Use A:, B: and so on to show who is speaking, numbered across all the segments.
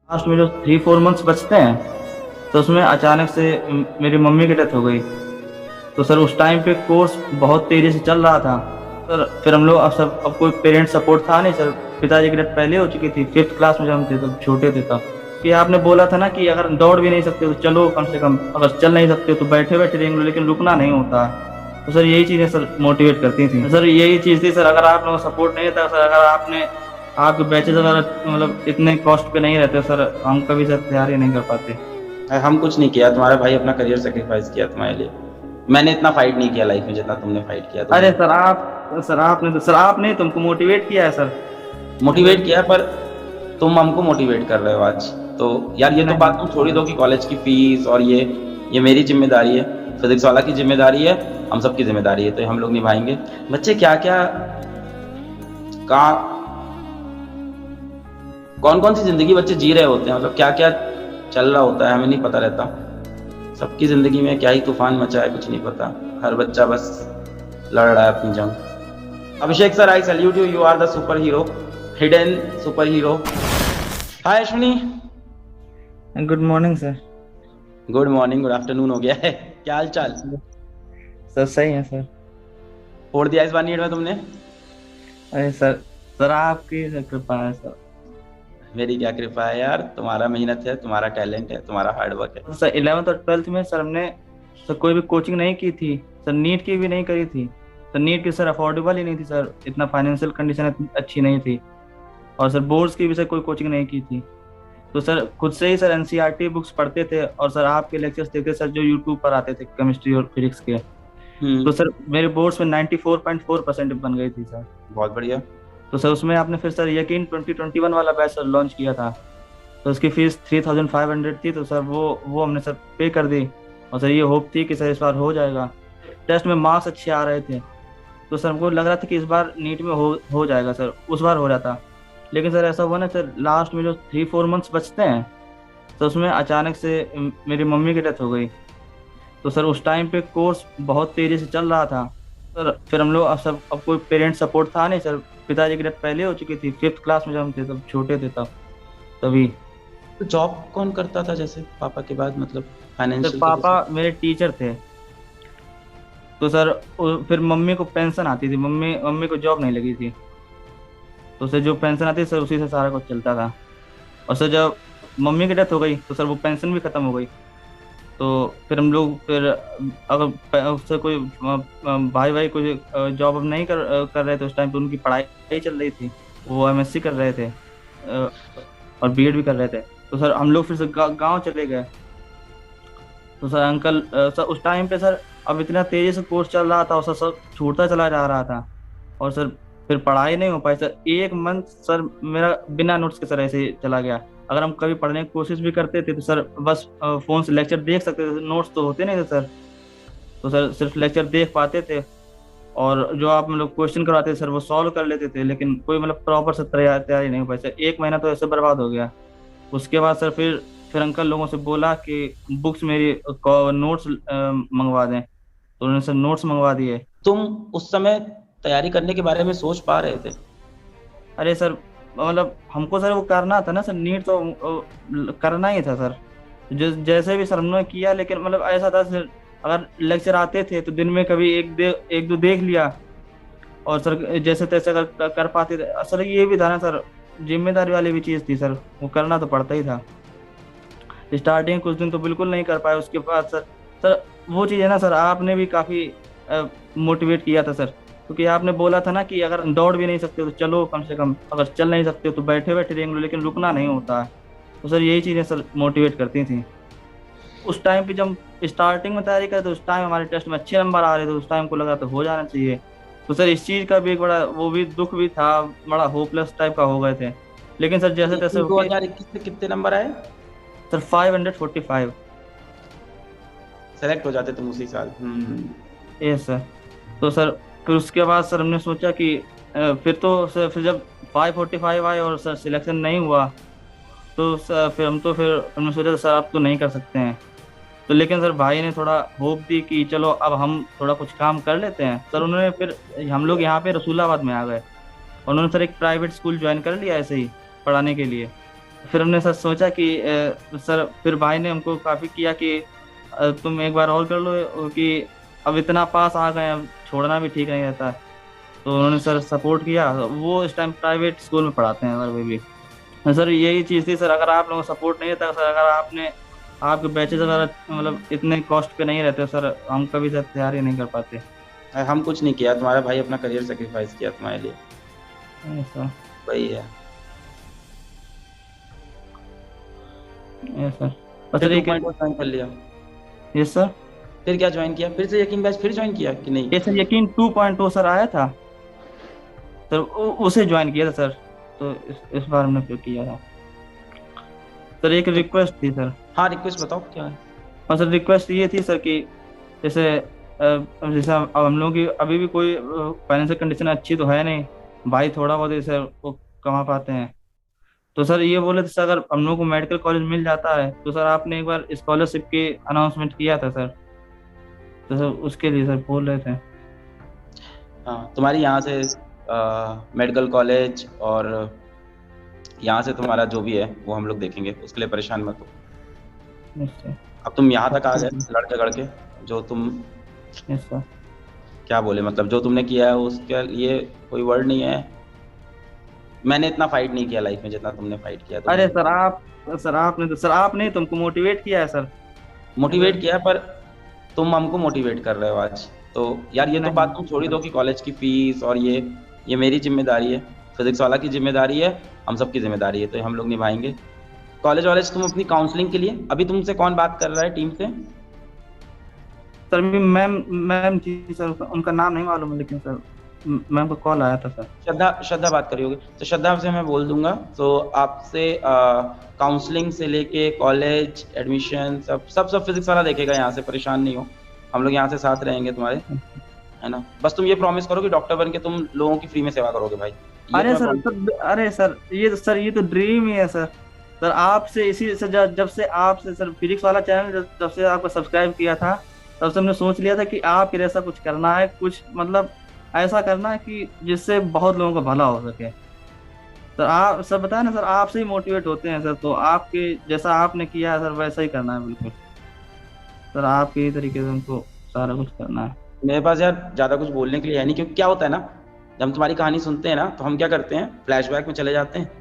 A: Last में जो 3-4 months बचते हैं तो उसमें अचानक से मेरी मम्मी की डेथ हो गई। तो सर उस टाइम पे कोर्स बहुत तेज़ी से चल रहा था। सर फिर हम लोग अब कोई पेरेंट सपोर्ट था नहीं सर। पिताजी की डेथ पहले हो चुकी थी, 5th क्लास में जब हम थे तब छोटे थे तब। कि आपने बोला था ना कि अगर दौड़ भी नहीं सकते तो चलो कम से कम, अगर चल नहीं सकते तो बैठे-बैठे देख लो लेकिन रुकना नहीं होता। तो सर यही चीज़ें सर मोटिवेट करती थी। सर यही चीज़ थी सर, अगर आप लोगों का सपोर्ट नहीं था सर, अगर आपके बैचेज़ अगर मतलब इतने कॉस्ट पे नहीं रहते सर, हम कभी सर तैयारी नहीं कर पाते।
B: हम कुछ नहीं किया, तुम्हारा भाई अपना करियर सेक्रीफाइस किया तुम्हारे लिए। मैंने इतना फाइट नहीं किया लाइफ में जितना तुमने फाइट किया।
A: अरे सर आपने तुमको मोटिवेट किया है सर।
B: मोटिवेट किया, पर तुम हमको मोटिवेट कर रहे हो आज। तो यार ये तो
A: नहीं।
B: बात तुम छोड़ ही दो कि कॉलेज की फीस और ये मेरी जिम्मेदारी है, फिजिक्स वाला की जिम्मेदारी है, हम सबकी जिम्मेदारी है, तो हम लोग निभाएंगे। बच्चे क्या क्या कहाँ कौन कौन सी जिंदगी बच्चे जी रहे होते हैं, मतलब क्या क्या चल रहा होता है हमें नहीं पता रहता। सबकी जिंदगी में क्या ही तूफान मचा है कुछ नहीं पता। हर बच्चा बस लड़ रहा है अपनी जंग। Abhishek sir, I salute you, you are the super hero, hidden super hero. Hi Ashwini.
A: Good morning sir.
B: Good morning, good afternoon हो गया है। क्या हाल चाल?
A: सर सही है सर।
B: फोड़ दिया इस बार नीट में तुमने?
A: अरे सर आपकी कृपा है सर।
B: मेरी क्या कृपा है यार, तुम्हारा मेहनत है, तुम्हारा टैलेंट है, तुम्हारा हार्डवर्क है।
A: सर 11th और 12th में सर हमने सर कोई भी कोचिंग नहीं की थी सर, नीट की भी नहीं करी थी सर। नीट की सर अफोर्डेबल ही नहीं थी सर, इतना फाइनेंशियल कंडीशन इतनी अच्छी नहीं थी। और सर बोर्ड्स की भी सर कोई कोचिंग नहीं की थी। तो सर खुद से ही सर एनसीईआरटी बुक्स पढ़ते थे और सर आपके लेक्चर्स देखते सर जो यूट्यूब पर आते थे केमिस्ट्री और फिजिक्स के। तो सर मेरे बोर्ड्स में 94.4% बन गई थी सर।
B: बहुत बढ़िया।
A: तो सर उसमें आपने फिर सर यकीन 2021 वाला बैच सर लॉन्च किया था। तो उसकी फीस 3500 थी, तो सर वो हमने सर पे कर दी। और सर ये होप थी कि सर इस बार हो जाएगा। टेस्ट में मार्क्स अच्छे आ रहे थे, तो सर हमको लग रहा था कि इस बार नीट में हो जाएगा सर, उस बार हो जाता। लेकिन सर ऐसा हुआ ना सर, लास्ट में जो 3-4 मंथ्स बचते हैं तो उसमें अचानक से मेरी मम्मी की डेथ हो गई। तो सर उस टाइम पे कोर्स बहुत तेज़ी से चल रहा था। सर फिर हम लोग अब कोई पेरेंट सपोर्ट था नहीं सर। पिताजी की डेथ पहले हो चुकी थी, 5th क्लास में जब हम थे तब छोटे थे तब तभी।
B: तो जॉब कौन करता था जैसे पापा के बाद, मतलब
A: सर
B: फाइनेंशियल
A: पापा
B: कैसे?
A: मेरे टीचर थे। तो सर फिर मम्मी को पेंशन आती थी, मम्मी मम्मी को जॉब नहीं लगी थी। तो सर जो पेंशन आती थी सर उसी से सारा कुछ चलता था। और सर जब मम्मी की डेथ हो गई तो सर वो पेंशन भी ख़त्म हो गई। तो फिर हम लोग फिर अगर उससे कोई भाई भाई कोई जॉब अब नहीं कर रहे थे उस टाइम पे, उनकी पढ़ाई चल रही थी, वो एमएससी कर रहे थे और बीएड भी कर रहे थे। तो सर हम लोग फिर से गाँव चले गए। तो सर अंकल सर उस टाइम पे सर अब इतना तेजी से कोर्स चल रहा था और सर सब छूटता चला जा रहा था। और सर फिर पढ़ाई नहीं हो पाई सर, 1 मंथ सर मेरा बिना नोट्स के सर ऐसे ही चला गया। अगर हम कभी पढ़ने की कोशिश भी करते थे तो सर बस फोन से लेक्चर देख सकते थे, नोट्स तो होते नहीं थे सर। तो सर सिर्फ लेक्चर देख पाते थे और जो आप मतलब क्वेश्चन करवाते थे सर वो सॉल्व कर लेते थे, लेकिन कोई मतलब प्रॉपर से तैयारी नहीं हो पाई सर। 1 महीना तो ऐसे बर्बाद हो गया। उसके बाद सर फिर अंकल लोगों से बोला कि बुक्स मेरी नोट्स मंगवा दें, तो उन्होंने सर नोट्स मंगवा दिए।
B: तुम उस समय तैयारी करने के बारे में सोच पा रहे थे?
A: अरे सर मतलब हमको सर वो करना था ना सर, नीट तो करना ही था सर। जैसे भी सर हमने किया, लेकिन मतलब ऐसा था सर, अगर लेक्चर आते थे तो दिन में कभी एक दो देख लिया और सर जैसे तैसे अगर कर पाते थे सर। ये भी था ना सर, जिम्मेदारी वाली भी चीज़ थी सर, वो करना तो पड़ता ही था। स्टार्टिंग कुछ दिन तो बिल्कुल नहीं कर पाए, उसके बाद सर वो चीज़ है ना सर, आपने भी काफ़ी मोटिवेट किया था सर, क्योंकि आपने बोला था ना कि अगर दौड़ भी नहीं सकते तो चलो कम से कम, अगर चल नहीं सकते तो बैठे बैठे देख लो लेकिन रुकना नहीं होता है। तो सर यही चीज़ें सर मोटिवेट करती थी। उस टाइम पे जब स्टार्टिंग में तैयारी करे तो उस टाइम हमारे टेस्ट में अच्छे नंबर आ रहे थे, उस टाइम को लगा तो हो जाना चाहिए। तो सर इस चीज़ का भी एक बड़ा वो भी दुख भी था, बड़ा होपलेस टाइप का हो गए थे। लेकिन सर जैसे तैसे
B: लेकिन
A: होके
B: 2021 में कितने नंबर आए?
A: सर 545।
B: सेलेक्ट हो जाते तुम उसी साल।
A: Yes sir. तो सर फिर उसके बाद सर हमने सोचा कि फिर तो सर फिर जब 545 आए और सर सिलेक्शन नहीं हुआ तो सर फिर हमने सोचा सर अब तो नहीं कर सकते हैं। तो लेकिन सर भाई ने थोड़ा होप दी कि चलो अब हम थोड़ा कुछ काम कर लेते हैं सर। उन्होंने फिर हम लोग यहाँ पे रसूलाबाद में आ गए। उन्होंने सर एक प्राइवेट स्कूल ज्वाइन कर लिया ऐसे ही पढ़ाने के लिए। फिर हमने सर सोचा कि सर फिर भाई ने हमको काफ़ी किया कि तुम एक बार और कर लो, कि अब इतना पास आ गए, अब छोड़ना भी ठीक नहीं रहता। तो उन्होंने सर सपोर्ट किया। वो इस टाइम प्राइवेट स्कूल में पढ़ाते हैं सर, वे भी। सर यही चीज़ थी सर, अगर आप लोगों का सपोर्ट नहीं रहता सर, अगर आपने आपके बैचेज अगर मतलब इतने कॉस्ट पे नहीं रहते सर, हम कभी सर तैयारी नहीं कर पाते।
B: हम कुछ नहीं किया, तुम्हारा भाई अपना करियर सेक्रीफाइस किया तुम्हारे लिए,
A: ऐसा।
B: वही है।
A: ऐसा। और
B: फिर
A: सर
B: टू
A: एक।
B: पॉइंट ज्वाइन कर लिया?
A: ये सर।
B: फिर क्या ज्वाइन किया, फिर से यकीन बैच फिर ज्वाइन किया कि नहीं?
A: ये सर यकीन 2.0 सर आया था सर, उसे ज्वाइन किया था सर। तो इस बार हमने फिर किया था सर। एक
B: तो
A: रिक्वेस्ट थी सर।
B: हाँ, रिक्वेस्ट बताओ क्या है।
A: और सर रिक्वेस्ट ये थी सर कि जैसे जैसे अब हम लोगों की अभी भी कोई फाइनेंशियल कंडीशन अच्छी तो है नहीं। भाई थोड़ा बहुत ही सर वो कमा पाते हैं। तो सर ये बोले थे सर, अगर हम लोगों को मेडिकल कॉलेज मिल जाता है तो सर आपने एक बार स्कॉलरशिप की अनाउंसमेंट किया था सर। तो सर उसके लिए सर बोल रहे थे।
B: हाँ, तुम्हारी यहाँ से मेडिकल कॉलेज और यहाँ से तुम्हारा जो भी है वो हम लोग देखेंगे, उसके लिए परेशान मत हो।
A: Yes sir.
B: अब तुम यहाँ तक आ गए लड़ झगड़ के, जो तुम
A: यस सर।
B: क्या बोले, मतलब जो तुमने किया है उसके लिए कोई वर्ड नहीं है। मैंने इतना फाइट नहीं किया लाइफ में जितना तुमने फाइट किया।
A: अरे
B: तुम
A: सर आपने तो सर आपने तुमको मोटिवेट किया है सर।
B: मोटिवेट
A: अगर
B: किया, पर तुम हमको मोटिवेट कर रहे हो आज। तो यार ये तो बात तुम छोड़ ही
A: नहीं
B: दो कि कॉलेज की फीस और ये मेरी जिम्मेदारी है, फिजिक्स वाला की जिम्मेदारी है, हम सबकी जिम्मेदारी है, तो ये हम लोग निभाएंगे। कॉलेज वॉलेज तुम अपनी काउंसलिंग के लिए, अभी तुमसे कौन बात कर रहा है टीम से?
A: सर भी मैम मैम थी सर, उनका नाम नहीं मालूम है, लेकिन सर मैम का कॉल आया था सर।
B: श्रद्धा, श्रद्धा बात करी होगी, तो श्रद्धा से मैं बोल दूंगा। तो आपसे काउंसलिंग से लेके कॉलेज एडमिशन सब फिजिक्स वाला देखेगा, यहाँ से परेशान नहीं हो, हम लोग यहाँ से साथ रहेंगे तुम्हारे, है ना। बस तुम ये प्रॉमिस करो कि डॉक्टर बन के तुम लोगों की फ्री में सेवा करोगे भाई, ये
A: अरे
B: तुम्हें
A: सर
B: promise-
A: सर अरे सर ये तो ड्रीम ही है सर। सर आपसे इसी से जब से आपसे सर फिजिक्स वाला चैनल जब से आपको सब्सक्राइब किया था, तब से हमने सोच लिया था कि आपके जैसा कुछ करना है, कुछ मतलब ऐसा करना है कि जिससे बहुत लोगों का भला हो सके। सर आप सर बताए ना सर, आपसे ही मोटिवेट होते हैं सर, तो आपके जैसा आपने किया है सर वैसा ही करना है बिल्कुल। सर आपके ही तरीके से हमको सारा कुछ करना है।
B: मेरे पास यार ज्यादा कुछ बोलने के लिए है नहीं, क्योंकि क्या होता है ना, जब हम तुम्हारी कहानी सुनते हैं ना तो हम क्या करते हैं, फ्लैशबैक में चले जाते हैं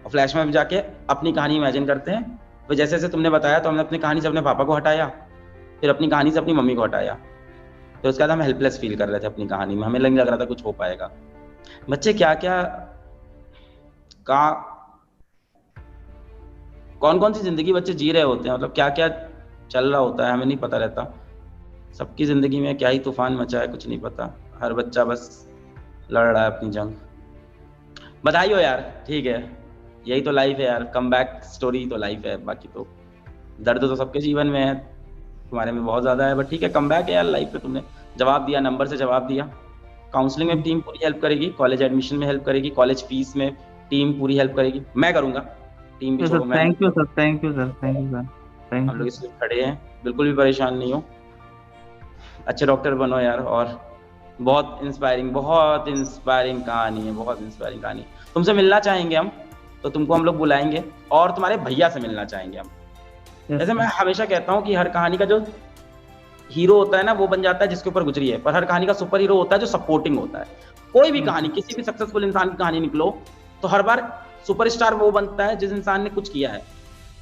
B: और फ्लैश में जाके अपनी कहानी इमेजिन करते हैं। तो जैसे जैसे तुमने बताया तो हमने अपनी कहानी से अपने पापा को हटाया, फिर अपनी कहानी से अपनी मम्मी को हटाया, फिर उसके बाद हम हेल्पलेस फील कर रहे थे अपनी कहानी में, हमें नहीं लग रहा था कुछ हो पाएगा। बच्चे क्या क्या का कौन कौन सी जिंदगी बच्चे जी रहे होते हैं, मतलब क्या क्या चल रहा होता है हमें नहीं पता रहता। सबकी जिंदगी में क्या ही तूफान मचा है कुछ नहीं पता, हर बच्चा बस लड़ रहा है अपनी जंग। बधाई हो यार, ठीक है, यही तो लाइफ है यार, कम बैक स्टोरी तो लाइफ है, बाकी तो दर्द तो सबके जीवन में है, तुम्हारे में बहुत ज्यादा है, बट ठीक है, कम बैक है यार लाइफ पे। तुमने जवाब दिया, नंबर से जवाब दिया। काउंसलिंग में टीम पूरी हेल्प करेगी, कॉलेज एडमिशन में हेल्प करेगी, कॉलेज फीस में टीम पूरी हेल्प करेगी, मैं करूंगा, टीम भी
A: सर
B: छोड़ो मैं।
A: Thank you sir, thank you sir, thank you sir, thank
B: हम
A: यू।
B: लोग इसलिए खड़े हैं, बिल्कुल भी परेशान नहीं हो, अच्छे डॉक्टर बनो यार। और बहुत इंस्पायरिंग कहानी है, बहुत इंस्पायरिंग कहानी। तुमसे मिलना चाहेंगे हम, तो तुमको हम लोग बुलाएंगे, और तुम्हारे भैया से मिलना चाहेंगे हम। जैसे मैं हमेशा कहता हूँ कि हर कहानी का जो हीरो होता है ना वो बन जाता है जिसके ऊपर गुजरी है, पर हर कहानी का सुपर हीरो होता है जो सपोर्टिंग होता है। कोई भी कहानी, किसी भी सक्सेसफुल इंसान की कहानी निकलो तो हर बार सुपरस्टार वो बनता है जिस इंसान ने कुछ किया है,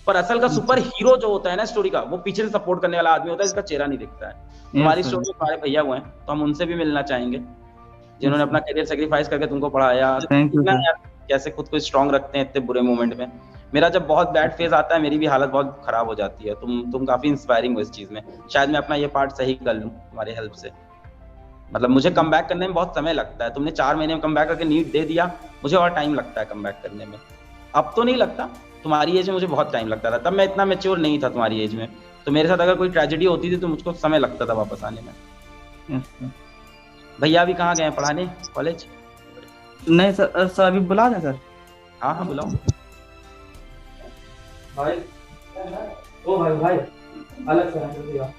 B: पर असल का सुपर हीरो जो होता है ना स्टोरी का, वो पीछे से सपोर्ट करने वाला आदमी होता है जिसका चेहरा नहीं दिखता है। तुम्हारी स्टोरी में तुम्हारे भैया हुए हैं, तो हम उनसे भी मिलना चाहेंगे, जिन्होंने अपना करियर सेक्रीफाइस करके तुमको पढ़ाया।
A: Thank you sir.
B: यार कैसे खुद को स्ट्रांग रखते हैं इतने बुरे मोमेंट में। मेरा जब बहुत बैड फेज आता है मेरी भी हालत बहुत खराब हो जाती है, तुम काफी इंस्पायरिंग हो इस चीज में। शायद मैं अपना ये पार्ट सही कर लूं तुम्हारी हेल्प से। मतलब मुझे कम बैक करने में बहुत समय लगता है, तुमने 4 महीने में कम बैक करके नीट दे दिया, मुझे और टाइम लगता है कम बैक करने में। अब तो नहीं लगता, तुम्हारी एज में मुझे बहुत टाइम लगता था, तब मैं इतना मेच्योर नहीं था तुम्हारी एज में, तो मेरे साथ अगर कोई ट्रेजेडी होती थी तो मुझको समय लगता था वापस आने में।
A: Yes sir.
B: भैया अभी कहाँ गए पढ़ाने, कॉलेज?
A: नहीं सर, सर अभी बुला दें सर।
B: हाँ हाँ बुलाओ।
A: भाई ओ भाई भाई अलग से आकर दिया।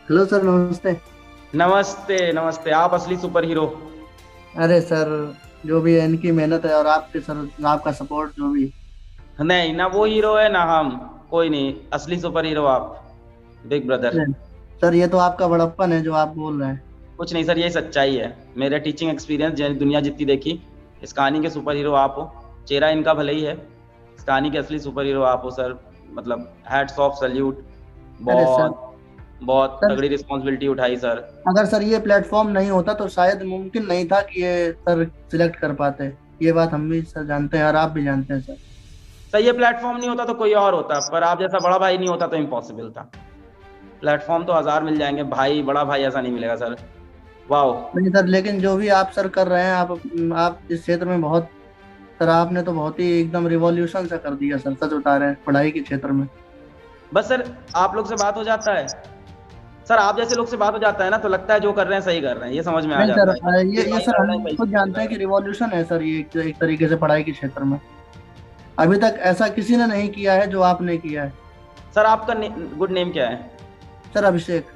A: हेलो सर, नमस्ते।
B: नमस्ते नमस्ते, आप असली सुपर हीरो।
C: अरे सर, जो भी है इनकी मेहनत है और आपके सर आपका सपोर्ट जो भी।
B: नहीं ना वो हीरो है ना हम, कोई नहीं, असली सुपर हीरो आप, बिग ब्रदर।
C: सर ये तो आपका बड़प्पन है जो आप बोल रहे हैं।
B: कुछ नहीं सर, ये सच्चाई है। मेरा टीचिंग एक्सपीरियंस दुनिया जितनी देखी, इस कहानी के सुपर हीरो आप हो। चेहरा इनका भले ही है, इस कहानी के असली सुपर हीरो आप हो सर। मतलब हैट्स ऑफ, सल्यूट।
C: अरे सर,
B: बहुत बहुत
C: सर
B: तगड़ी रिस्पॉन्सिबिलिटी उठाई सर।
C: अगर सर ये प्लेटफॉर्म नहीं होता तो शायद मुमकिन नहीं था कि ये सर सिलेक्ट कर पाते। ये बात हम भी सर जानते हैं और आप भी जानते हैं सर।
B: सर ये प्लेटफॉर्म नहीं होता तो कोई और होता, पर आप जैसा बड़ा भाई नहीं होता तो इम्पॉसिबल था। प्लेटफॉर्म तो 1000 मिल जाएंगे, भाई बड़ा भाई ऐसा नहीं मिलेगा सर। वाह।
C: नहीं सर, लेकिन जो भी आप सर कर रहे हैं, आप इस क्षेत्र में बहुत, सर आपने तो बहुत ही एकदम रिवॉल्यूशन सा कर दिया सर, सच बता रहे हैं पढ़ाई के क्षेत्र में।
B: बस सर आप लोग से बात हो जाता है, सर आप जैसे लोग से बात हो जाता है ना, तो लगता है जो कर रहे हैं सही कर रहे हैं, ये समझ में आ
C: नहीं सर,
B: जाता है।
C: ये
B: सही
C: सर
B: कर रहे हैं,
C: हम
B: सही
C: खुद
B: कर
C: जानते
B: रहे
C: हैं कि
B: हैं।
C: रिवॉल्यूशन है सर, ये एक तरीके से पढ़ाई के क्षेत्र में अभी तक ऐसा किसी ने नहीं किया है जो आपने किया है।
B: सर आपका गुड नेम क्या है?
C: Sir Abhishek.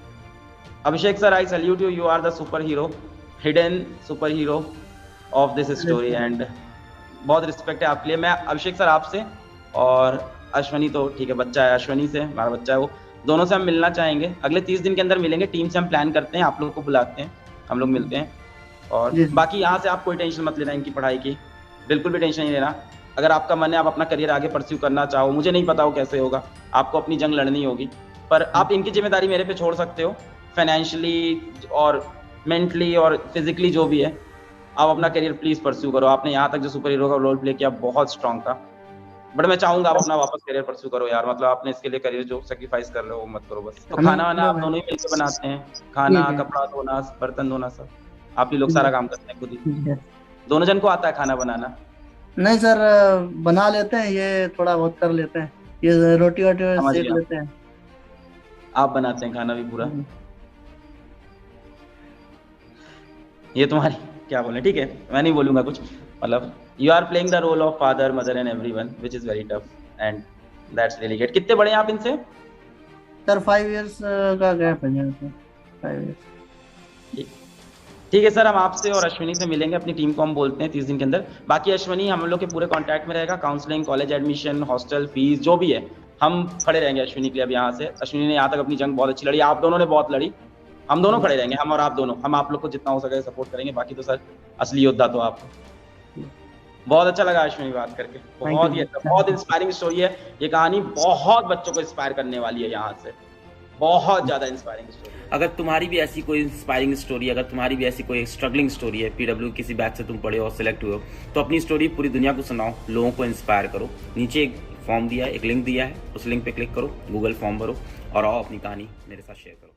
B: Abhishek sir, I salute you, you are the super hero, hidden super hero of this story, and बहुत रिस्पेक्ट है आपके लिए। मैं अभिषेक सर आपसे और अश्वनी, तो ठीक है बच्चा है, अश्वनी से हमारा बच्चा है वो, दोनों से हम मिलना चाहेंगे। अगले 30 दिन के अंदर मिलेंगे, टीम से हम प्लान करते हैं, आप लोग को बुलाते हैं, हम लोग मिलते हैं। और
C: जी सर।
B: बाकी यहाँ से आप कोई टेंशन मत लेना इनकी पढ़ाई की, बिल्कुल भी टेंशन नहीं लेना। अगर आपका मन है, आप अपना करियर आगे परस्यू करना चाहो, मुझे नहीं पता वो कैसे होगा, आपको अपनी जंग लड़नी होगी, पर आप इनकी जिम्मेदारी मेरे पे छोड़ सकते हो। फाइनेंशियली और मेंटली और फिजिकली जो भी है, आप अपना करियर प्लीज परस्यू करो। आपने यहाँ तक जो सुपर हीरो का रोल प्ले किया बहुत स्ट्रांग था, बट मैं चाहूंगा आप अपना वापस करियर परस्यू करो यार। मतलब आपने इसके लिए करियर जो सेक्रीफाइस कर रहे हो वो मत करो बस। तो
C: हमें
B: खाना वाना आप
C: मतलब है।
B: दोनों ही मिलकर बनाते हैं, खाना
C: ठीक है।
B: कपड़ा धोना बर्तन धोना सब आप ही लोग सारा काम करते हैं खुद ही?
C: ठीक है।
B: दोनों जन को आता है खाना बनाना?
C: नहीं सर, बना लेते हैं, ये थोड़ा बहुत कर लेते हैं, ये रोटी वोटी
B: समझ
C: सेक
B: गया,
C: लेते हैं।
B: आप बनाते हैं खाना भी पूरा? ये तुम्हारी क्या बोले, ठीक है मैं नहीं बोलूंगा कुछ। मतलब you are playing the role of father mother and everyone which is very tough and that's really great. कितने बड़े हैं आप इनसे?
C: सर 5 इयर्स का गैप है मेरे को, 5 इयर्स।
B: ठीक है सर, हम आपसे और अश्विनी से मिलेंगे, अपनी टीम को हम बोलते हैं 30 दिन के अंदर। बाकी अश्विनी हम लोग के पूरे कांटेक्ट में रहेगा, counselling, college admission, hostel fees जो भी है हम खड़े रहेंगे अश्विनी के लिए। अब यहाँ से अश्विनी ने यहाँ तक अपनी जंग बहुत अच्छी लड़ी, आप दोनों ने बहुत लड़ी, हम दोनों खड़े रहेंगे, हम और आप दोनों, हम आप लोग को जितना हो सके सपोर्ट करेंगे। बाकी तो सर असली योद्धा तो आप। बहुत अच्छा लगा अश्विनी बात करके, बहुत ही अच्छा, बहुत इंस्पायरिंग स्टोरी है ये कहानी, बहुत बच्चों को इंस्पायर करने वाली है यहाँ से, बहुत ज्यादा इंस्पायरिंग स्टोरी है।
D: अगर तुम्हारी भी ऐसी कोई इंस्पायरिंग स्टोरी, अगर तुम्हारी भी ऐसी कोई स्ट्रगलिंग स्टोरी है, पीडब्ल्यू किसी बैच से तुम पढ़े हो और सिलेक्ट हुए हो, तो अपनी स्टोरी पूरी दुनिया को सुनाओ, लोगों को इंस्पायर करो। नीचे एक फॉर्म दिया है, एक लिंक दिया है, उस लिंक पे क्लिक करो, गूगल फॉर्म भरो और आओ अपनी कहानी मेरे साथ शेयर करो।